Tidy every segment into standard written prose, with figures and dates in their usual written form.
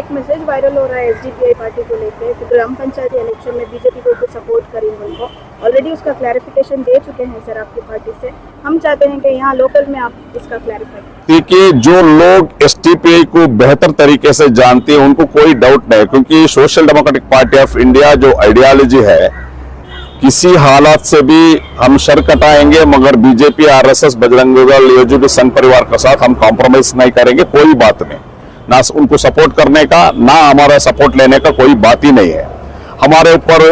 एक message viral हो रहा है एसडीपीआई पार्टी को लेकर कि ग्राम पंचायत इलेक्शन में बीजेपी को सपोर्ट करेंगे उनको। ऑलरेडी उसका क्लैरिफिकेशन दे चुके हैं सर आपकी पार्टी से। हम चाहते हैं कि यहाँ लोकल में आप इसका क्लैरिफाई। देखिए, जो लोग एसडीपीआई को बेहतर तरीके से जानते हैं उनको कोई डाउट नहीं, क्योंकि social democratic party of India जो आइडियोलॉजी है, किसी हालात से भी हम सर कटाएंगे, मगर बीजेपी, आरएसएस, बजरंग दल, योजू संघ परिवार के साथ हम कॉम्प्रोमाइज नहीं करेंगे। कोई बात नहीं, ना उनको सपोर्ट करने का ना हमारा सपोर्ट लेने का कोई बात ही नहीं है। हमारे ऊपर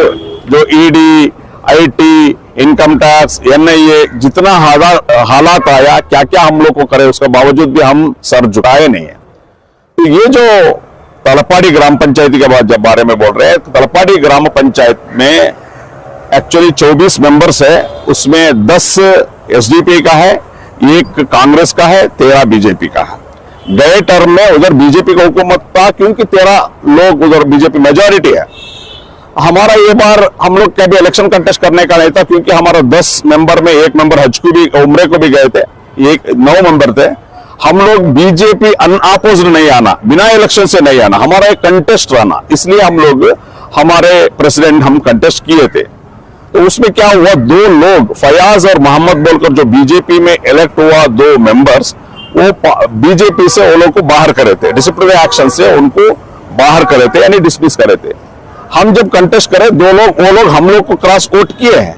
जो ED, IT, income tax, NIA जितना हालात आया, क्या क्या हम लोग को करे, उसके बावजूद भी हम सर झुकाए नहीं है। तो ये जो तलपाड़ी ग्राम पंचायत के बारे में बोल रहे हैं, तलपाड़ी ग्राम पंचायत में एक्चुअली 24 मेंबर्स है, उसमें 10 एसडीपीआई का है, 1 कांग्रेस का है, 13 बीजेपी का है। गए टर्म में उधर बीजेपी का हुकूमत था, क्योंकि 13 लोग उधर बीजेपी मेजॉरिटी है। हमारा ये बार हम लोग कभी इलेक्शन कंटेस्ट करने का नहीं था, क्योंकि हमारा 10 मेंबर में 1 मेंबर हज को भी, उम्रे को भी गए थे, 9 मेंबर थे। हम लोग बीजेपी अनअपोज्ड नहीं आना, बिना इलेक्शन से नहीं आना, हमारा एक कंटेस्ट रहना, इसलिए हम लोग हमारे प्रेसिडेंट हम कंटेस्ट किए थे। तो उसमें क्या हुआ, 2 लोग फयाज और मोहम्मद बोलकर जो बीजेपी में इलेक्ट हुआ, 2 मेंबर्स, वो बीजेपी से वो लोग को बाहर करे थे, डिसिप्लिनरी एक्शन से उनको बाहर करे थे, यानी डिसमिस करे थे। हम जब कंटेस्ट करे, 2 लोग, वो लोग हम लोग को क्रॉस वोट किए हैं।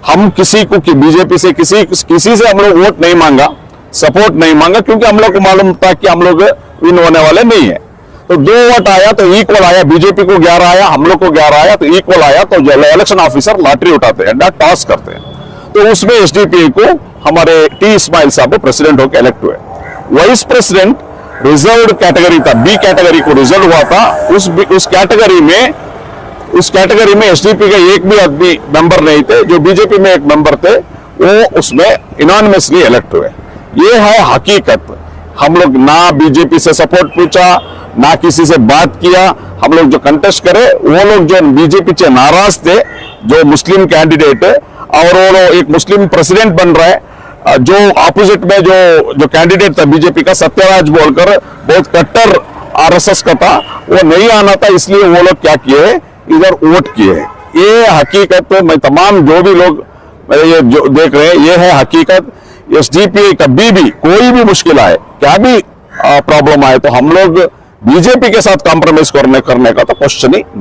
हम किसी को बीजेपी से किसी से हम लोग वोट नहीं मांगा, सपोर्ट नहीं मांगा, क्योंकि हम लोग को मालूम था कि हम लोग विन होने वाले नहीं है। तो 2 वोट आया तो इक्वल आया, बीजेपी को 11 आया, हम लोग को 11 आया, तो इक्वल आया। तो इलेक्शन ऑफिसर लॉटरी उठाते हैं, टॉस करते हैं, तो उसमें एसडीपीआई को हमारे टी इस्माइल साहब प्रेसिडेंट होकर इलेक्ट हुए। वाइस प्रेसिडेंट रिजर्व्ड कैटेगरी था, बी कैटेगरी को रिजर्व हुआ था। उस कैटेगरी में एसडीपी का एक भी आदमी मेंबर नहीं थे, जो बीजेपी में एक मेंबर थे, वो उसमें इनॉनिमसली इलेक्ट हुए। ये है हकीकत। हम लोग ना बीजेपी से सपोर्ट पूछा, ना किसी से बात किया। हम लोग जो कंटेस्ट करे, वो लोग जो बीजेपी से नाराज थे, जो मुस्लिम कैंडिडेट है, और वो एक मुस्लिम प्रेसिडेंट बन रहा है, जो ऑपोजिट में जो कैंडिडेट था बीजेपी का, सत्यराज बोलकर, बहुत कट्टर आरएसएस का था, वो नहीं आना था, इसलिए वो लोग क्या किए, इधर वोट किए। ये हकीकत मैं तमाम जो भी लोग ये जो देख रहे हैं, ये है हकीकत। एसडीपीआई कभी भी कोई भी मुश्किल आए, क्या भी प्रॉब्लम आए, तो हम लोग बीजेपी के साथ कॉम्प्रोमाइज करने का तो क्वेश्चन ही नहीं।